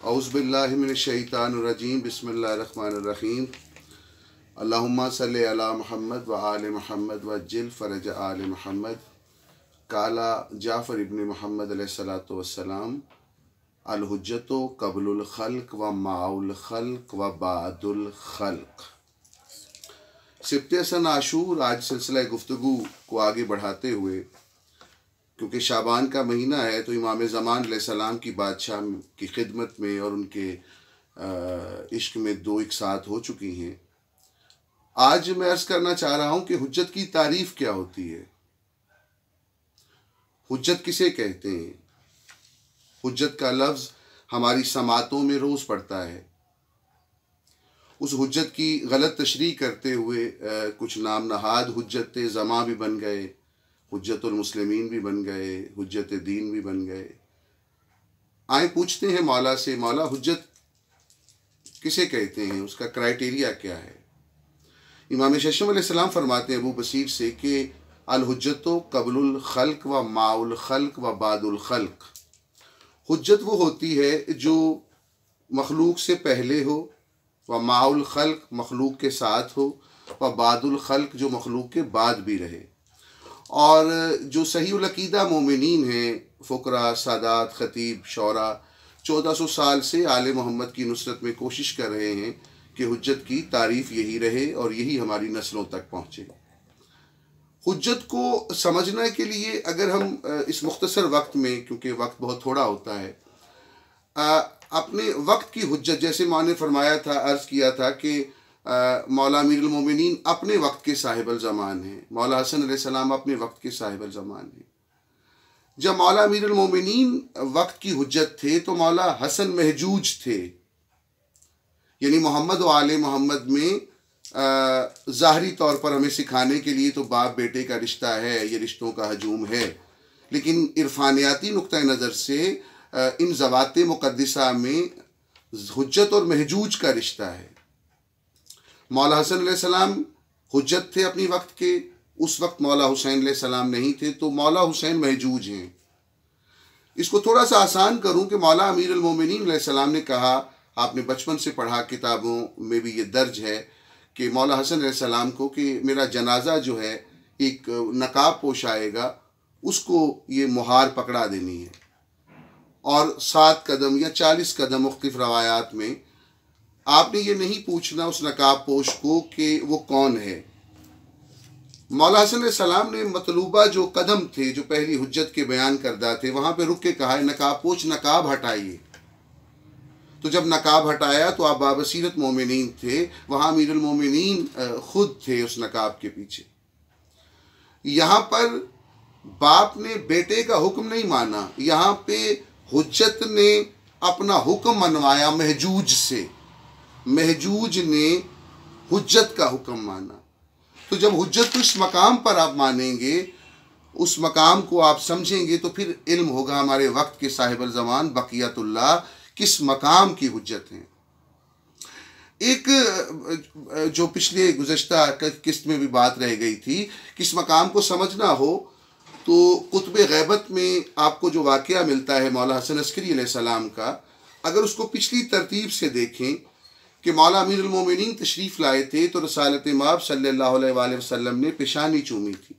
औज़ुबिल्लाहि मिनश्शैतानिर्रजीम बिस्मिल्लाहिर्रहमानिर्रहीम। अल्लाहुम्मा सल्लि अला मुहम्मद व आले मुहम्मद वज्जिल फ़रज आले मुहम्मद। काला जाफ़र इब्न मुहम्मद अलैहिस्सलातु वस्सलाम अल हुज्जतो क़ब्लुल ख़ल्क़ व माउल ख़ल्क़ व बादुल ख़ल्क़। सिब्ते सन आशूर आज सिलसिला गुफ्तगू को आगे बढ़ाते हुए, क्योंकि शाबान का महीना है तो इमाम ज़मान अलैहिस्सलाम की बादशाह की खिदमत में और उनके इश्क में दो एक साथ हो चुकी हैं। आज मैं अर्ज़ करना चाह रहा हूँ कि हुज्जत की तारीफ़ क्या होती है, हुज्जत किसे कहते हैं। हुज्जत का लफ्ज़ हमारी समातों में रोज़ पड़ता है। उस हुज्जत की गलत तशरीह करते हुए कुछ नाम नहाद हुज्जत ज़मा भी बन गए, हुज्जतुल मुस्लिमीन भी बन गए, हुज्जत दीन भी बन गए। आए पूछते हैं मौला से, मौला हुज्जत किसे कहते हैं, उसका क्राइटेरिया क्या है। इमाम शशम अलैहिस्सलाम फरमाते हैं अबू बसीर से कि अल हुज्जतो क़ब्लुल ख़ल्क़ व माउल ख़ल्क़ व बादुल ख़ल्क़। हुज्जत वो होती है जो मखलूक से पहले हो, व माउल ख़ल्क़ मखलूक के साथ हो, व बादुल ख़ल्क़ जो मखलूक के बाद भी रहे। और जो सहीउल अक़ीदा मोमिनीन हैं, फ़ुक़रा, सादात, ख़तीब, शौरा 1400 साल से आले मोहम्मद की नुसरत में कोशिश कर रहे हैं कि हुज्जत की तारीफ़ यही रहे और यही हमारी नस्लों तक पहुँचे। हुज्जत को समझने के लिए अगर हम इस मुख्तसर वक्त में, क्योंकि वक्त बहुत थोड़ा होता है, अपने वक्त की हुज्जत, जैसे माने फरमाया था, अर्ज़ किया था कि मौला अमीरुल मोमिनीन अपने वक्त के साहिबुल ज़मान हैं, मौला हसन अलैहिस्सलाम अपने वक्त के साहिबुल ज़मान हैं। जब मौला अमीरुल मोमिनीन वक्त की हुज्जत थे तो मौला हसन महजूज थे, यानी मोहम्मद व आले मोहम्मद में ज़ाहरी तौर पर हमें सिखाने के लिए तो बाप बेटे का रिश्ता है, ये रिश्तों का हजूम है, लेकिन इरफानियाती नुक्ता नज़र से इन ज़वात मुक़द्दिसा में हुज्जत और महजूज का रिश्ता है। मौला हसन अलैहिस्सलाम हुज्जत थे अपनी वक्त के, उस वक्त मौला हुसैन अलैहिस्सलाम नहीं थे, तो मौला हुसैन महजूज हैं। इसको थोड़ा सा आसान करूं कि मौला अमीरुल मोमिनीन अलैहिस्सलाम ने कहा, आपने बचपन से पढ़ा, किताबों में भी ये दर्ज है कि मौला हसन अलैहिस्सलाम को कि मेरा जनाजा जो है एक नकाब पोश आएगा, उसको ये मुहार पकड़ा देनी है। और 7 कदम या 40 कदम मुख्तलिफ रवायात में आपने ये नहीं पूछना उस नकाब पोश को कि वो कौन है। मौला हसन अलैहिस्सलाम ने मतलूबा जो कदम थे, जो पहली हुज्जत के बयान करदा थे, वहाँ पे रुक के कहा है नकाब पोश नकाब हटाइए। तो जब नकाब हटाया तो आप बाबसीरत मोमिनीन थे, वहाँ अमीरुल मोमिनीन खुद थे उस नकाब के पीछे। यहाँ पर बाप ने बेटे का हुक्म नहीं माना, यहाँ पे हुज्जत ने अपना हुक्म मनवाया महजूज से, महजूज ने हुज्जत का हुक्म माना। तो जब हुज्जत उस मकाम पर आप मानेंगे, उस मकाम को आप समझेंगे, तो फिर इल्म होगा हमारे वक्त के साहिबुल ज़मान बक़ियतुल्लाह किस मकाम की हुज्जत हैं। एक जो पिछले गुज़श्ता किस्त में भी बात रह गई थी, किस मकाम को समझना हो तो कुतुब गैबत में आपको जो वाक़या मिलता है मौला हसन अस्करी अलैहिस्सलाम का, अगर उसको पिछली तरतीब से देखें कि मौला अमीरुल मोमिनीन तशरीफ़ लाए थे तो रसालत माब सल्लल्लाहु अलैहि वसल्लम ने पेशानी चूमी थी।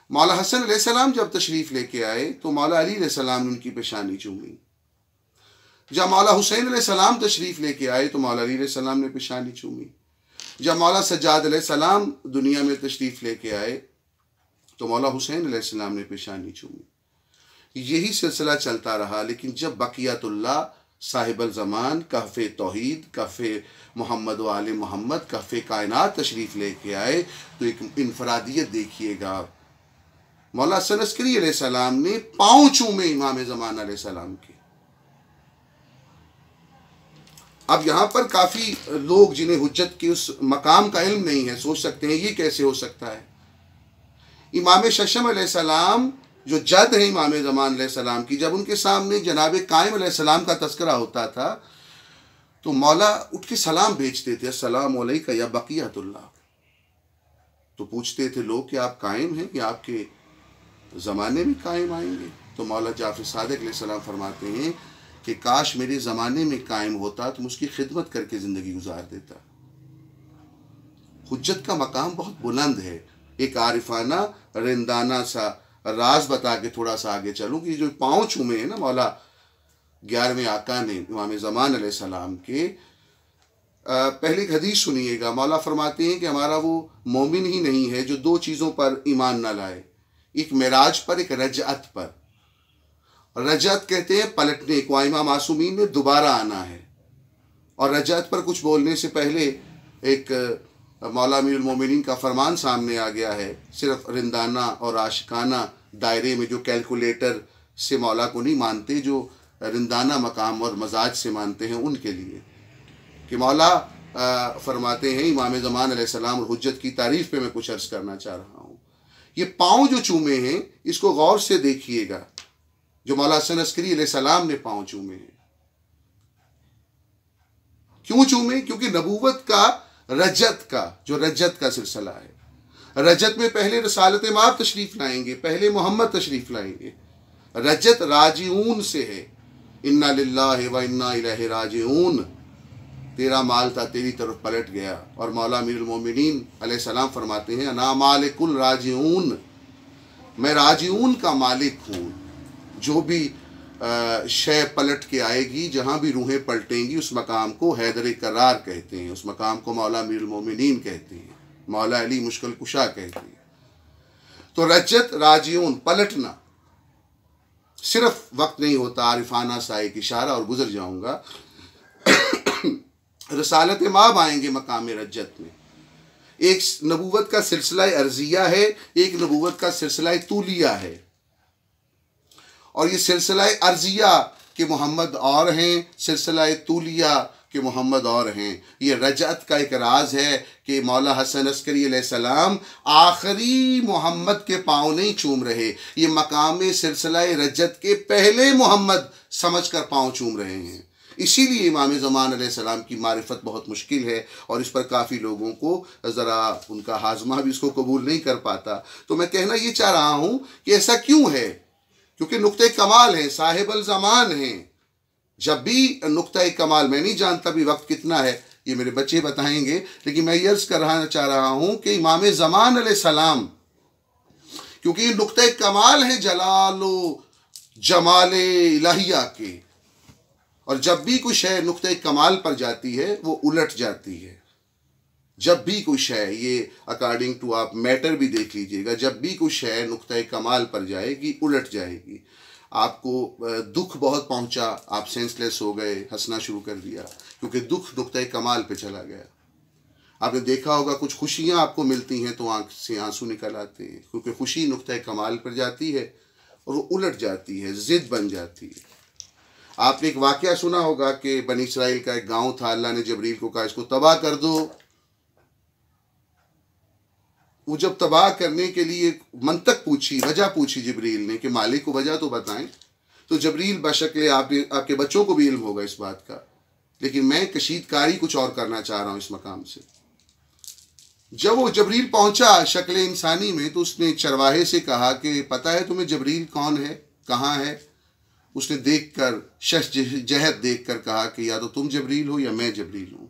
मौला हसन अलैहिस्सलाम जब तशरीफ़ लेके आए तो मौला अली अलैहिस्सलाम ने उनकी पेशानी चूमी। जब मौला हुसैन अलैहिस्सलाम तशरीफ़ लेके आए तो मौला अली अलैहिस्सलाम ने पेशानी चूमी। जब मौला सज्जाद अलैहिस्सलाम दुनिया में तशरीफ़ लेके आए तो मौला हुसैन अलैहिस्सलाम ने पेशानी चूमी। यही सिलसिला चलता रहा, लेकिन जब बक़ियतुल्लाह साहिबुल ज़मान कहफ़े तौहीद, कहफ़े मोहम्मद व आले मोहम्मद, कहफ़े कायनात तशरीफ़ लेके आए तो एक इनफरादियत देखिएगा। मौला हसन अस्करी अलैहिस्सलाम ने पाँव चूमे इमाम ज़मान अलैहिस्सलाम के। अब यहाँ पर काफ़ी लोग जिन्हें हुज्जत के उस मकाम का इल्म नहीं है सोच सकते हैं ये कैसे हो सकता है। इमाम शशम अलैहिस्सलाम जो जद है इमाम ज़मान अलैहिस्सलाम की, जब उनके सामने जनाब कायम अलैहिस्सलाम का तस्करा होता था तो मौला उठ के सलाम भेजते थे, अस्सलाम अलैका या बक़ियतुल्लाह। तो पूछते थे लोग कि आप कायम हैं या आपके ज़माने में कायम आएंगे। तो मौला जाफ़र सादिक़ अलैहिस्सलाम फरमाते हैं कि काश मेरे ज़माने में कायम होता तो मैं उसकी खिदमत करके ज़िंदगी गुजार देता। हुज्जत का मकाम बहुत बुलंद है। एक आरिफाना रिंदाना सा राज बता के थोड़ा सा आगे चलूँ कि जो पाँव चूमे हैं ना मौला 11वें आका ने इमाम ज़मान अलैहिस्सलाम के, पहली हदीस सुनिएगा। मौला फरमाते हैं कि हमारा वो मोमिन ही नहीं है जो दो चीज़ों पर ईमान न लाए, एक मेराज पर, एक रजअत पर। रजअत कहते हैं पलटने को, आइमा मासूमीन में दोबारा आना है, और रजअत पर कुछ बोलने से पहले एक मौला अमीरुल मोमिनीन का फरमान सामने आ गया है, सिर्फ रिंदाना और आशिकाना दायरे में जो कैलकुलेटर से मौला को नहीं मानते, जो रिंदाना मकाम और मजाज से मानते हैं, उनके लिए कि मौला फरमाते हैं इमाम ज़मान अलैहिस्सलाम और हुज्जत की तारीफ़ पे मैं कुछ अर्ज़ करना चाह रहा हूँ। ये पाँव जो चूमे हैं इसको गौर से देखिएगा, जो मौला हसन अस्करी अलैहिस्सलाम ने पाँव चूमे हैं। क्यों चूमे? क्योंकि नबूवत का रजत का जो रजत का सिलसिला है, रजत में पहले रसालत माब तशरीफ़ लाएंगे, पहले मोहम्मद तशरीफ़ लाएंगे। रजत राजिऊन से है, इन्ना लिल्लाहि व इन्ना इलैहि राजिऊन, तेरा माल था तेरी तरफ पलट गया। और मौला अमीरुल मोमिनीन अलैहिस्सलाम फरमाते हैं अना मालिकुल राजिऊन, मैं राजिऊन का मालिक हूँ। जो भी शय पलट के आएगी, जहाँ भी रूहें पलटेंगी, उस मकाम को हैदर करार कहते हैं, उस मकाम को मौला अमीरुल मोमिनीन कहते हैं, मौला अली मुश्किल कुशा कहते हैं। तो रजत राजिऊन पलटना, सिर्फ वक्त नहीं होता, आरिफाना सा एक इशारा और गुजर जाऊंगा। रसालत माब आएंगे मकाम रजत में। एक नबूवत का सिलसिला अर्जिया है, एक नबूवत का सिलसिला तूलिया है। और ये सिलसिला अर्जिया के मोहम्मद और हैं, सिलसिला तूलिया के मोहम्मद और हैं। ये रजअत का एक राज है कि मौला हसन अस्करी अलैहिस्सलाम आखिरी मोहम्मद के पाँव नहीं चूम रहे, ये मकाम सिलसिला रजअत के पहले मोहम्मद समझ कर पाँव चूम रहे हैं। इसीलिए इमाम ज़मान अलैहिस्सलाम की मारिफत बहुत मुश्किल है, और इस पर काफ़ी लोगों को ज़रा उनका हाजमा भी इसको कबूल नहीं कर पाता। तो मैं कहना ये चाह रहा हूँ कि ऐसा क्यों है, क्योंकि नुक्ते कमाल हैं, साहिबल ज़मान हैं। जब भी नुक्ता कमाल, मैं नहीं जानता भी वक्त कितना है, ये मेरे बच्चे बताएंगे, लेकिन मैं ये अर्ज़ करना चाह रहा हूँ कि इमाम ज़मान अलैहिस्सलाम, क्योंकि ये नुक्ता कमाल है जलालो जमाले इलाहिया के, और जब भी कोई शय नुक्ते कमाल पर जाती है वो उलट जाती है। जब भी कोई शय, ये अकॉर्डिंग टू आप मैटर भी देख लीजिएगा, जब भी कोई शय नुक्ते कमाल पर जाएगी उलट जाएगी। आपको दुख बहुत पहुंचा, आप सेंसलेस हो गए, हंसना शुरू कर दिया, क्योंकि दुख नुक्ते कमाल पे चला गया। आपने देखा होगा कुछ खुशियां आपको मिलती हैं तो आंख से आंसू निकल आते हैं, क्योंकि खुशी नुक्ते कमाल पर जाती है और वो उलट जाती है, ज़िद बन जाती है। आपने एक वाक़या सुना होगा कि बनी इसराइल का एक गांव था, अल्लाह ने जबरील को कहा इसको तबाह कर दो। वो जब तबाह करने के लिए मंतक पूछी, वजह पूछी जबरील ने कि मालिक को वजह तो बताएं, तो जबरील बशक्ल आपके बच्चों को भी इल्म होगा इस बात का, लेकिन मैं कशीदकारी कुछ और करना चाह रहा हूँ इस मकाम से। जब वो जबरील पहुंचा शक्ल इंसानी में, तो उसने चरवाहे से कहा कि पता है तुम्हें जबरील कौन है, कहाँ है? उसने देखकर शश जहद देखकर कहा कि या तो तुम जबरील हो या मैं जबरील हूँ।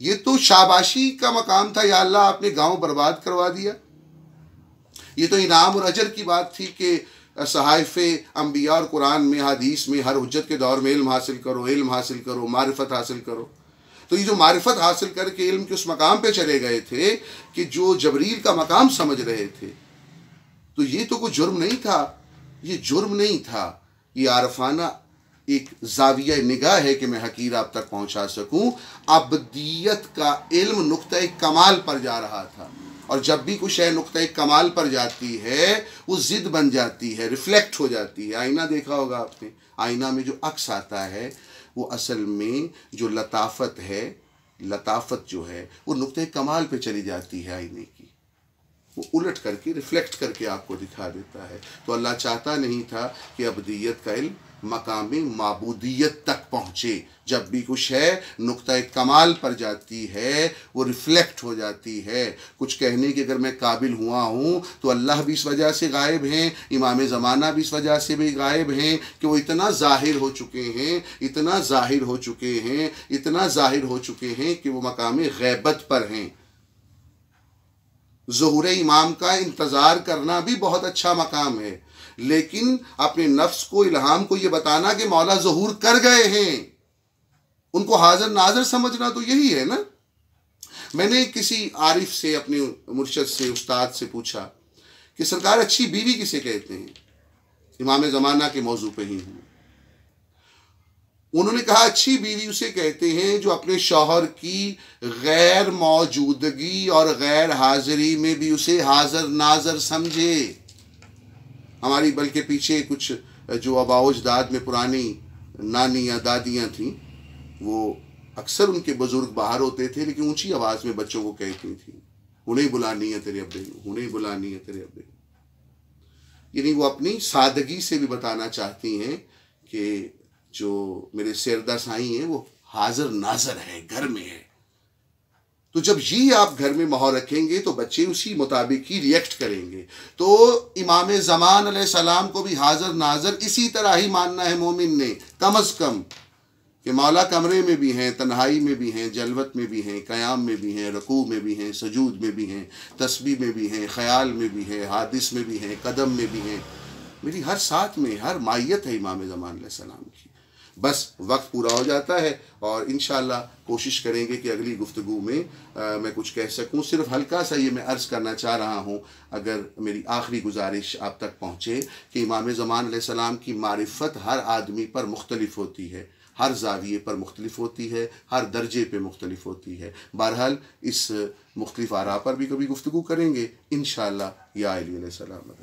ये तो शाबाशी का मकाम था, या अल्लाह आपने गांव बर्बाद करवा दिया। ये तो इनाम और अजर की बात थी कि सहाइफ़े अंबिया और कुरान में, हदीस में, हर हुज्जत के दौर में इल्म हासिल करो, इल्म हासिल करो, मारिफत हासिल करो। तो ये जो मारिफत हासिल करके इल्म के उस मकाम पे चले गए थे कि जो जबरील का मकाम समझ रहे थे, तो ये तो कोई जुर्म नहीं था, ये जुर्म नहीं था, ये आरफाना एक जाविया निगाह है कि मैं हकीर आप तक पहुंचा सकूं। अबदियत का इल्म नुक्ता कमाल पर जा रहा था, और जब भी कुछ है नुक्ता कमाल पर जाती है वो ज़िद बन जाती है, रिफ्लेक्ट हो जाती है। आईना देखा होगा आपने, आईना में जो अक्स आता है वो असल में जो लताफत है, लताफत जो है वो नुक्ता कमाल पे चली जाती है आईने की। वो उलट करके रिफ्लेक्ट करके आपको दिखा देता है। तो अल्लाह चाहता नहीं था कि अबदियत का इल्म मकाम माबूदियत तक पहुँचे। जब भी कुछ है नुक्ता कमाल पर जाती है, वो रिफ्लेक्ट हो जाती है। कुछ कहने के अगर मैं काबिल हुआ हूँ तो अल्लाह भी इस वजह से गायब हैं, इमाम ज़माना भी इस वजह से भी गायब हैं कि वो इतना ज़ाहिर हो चुके हैं, इतना ज़ाहिर हो चुके हैं, इतना ज़ाहिर हो चुके हैं कि वो मकाम गैबत पर हैं। ज़ुहूर इमाम का इंतज़ार करना भी बहुत अच्छा मकाम है, लेकिन अपने नफ्स को, इल्हाम को ये बताना कि मौला ज़ुहूर कर गए हैं, उनको हाज़िर नाज़िर समझना तो यही है ना। मैंने किसी आरिफ से, अपने मुर्शद से, उस्ताद से पूछा कि सरकार अच्छी बीवी किसे कहते हैं, इमाम ज़माना के मौजू पे ही हूँ। उन्होंने कहा अच्छी बीवी उसे कहते हैं जो अपने शौहर की गैर मौजूदगी और गैर हाजिरी में भी उसे हाजिर नाजर समझे। हमारी बल्कि पीछे कुछ जो आबाओजदाद में पुरानी नानियाँ दादियाँ थीं, वो अक्सर उनके बुजुर्ग बाहर होते थे लेकिन ऊंची आवाज़ में बच्चों को कहती थी, उन्हें बुलानी है तेरे अब्बे, उन्हें बुलानी है तेरे अब्बे। यानी वो अपनी सादगी से भी बताना चाहती हैं कि जो मेरे सेरदा साईं हैं वो हाजिर नाजर है, घर में है। तो जब ये आप घर में माहौल रखेंगे तो बच्चे उसी मुताबिक ही रिएक्ट करेंगे। तो इमाम ज़मान अलैहिस्सलाम को भी हाजिर नाजर इसी तरह ही मानना है मोमिन ने, कम अज़ कम, कि मौला कमरे में भी हैं, तन्हाई में भी हैं, जलवत में भी हैं, क़याम में भी हैं, रकू में भी हैं, सजूद में भी हैं, तस्बीह में भी हैं, ख़याल में भी हैं, हादिस में भी हैं, कदम में भी हैं। मेरी हर साथ में हर मायत है इमाम ज़मान अलैहिस्सलाम की। बस वक्त पूरा हो जाता है और इंशाअल्लाह कोशिश करेंगे कि अगली गुफ्तगू में मैं कुछ कह सकूं। सिर्फ हल्का सा ये मैं अर्ज़ करना चाह रहा हूं, अगर मेरी आखिरी गुजारिश आप तक पहुंचे कि इमाम ज़मान अलैहिस्सलाम की मारिफत हर आदमी पर मुख्तलिफ होती है, हर जाविये पर मुख्तलिफ होती है, हर दर्जे पे मुख्तलिफ होती है। बहरहाल इस मुख्तलिफ आरा पर भी कभी गुफ्तगू करेंगे इंशाअल्लाह। या अली अलैहिस्सलाम।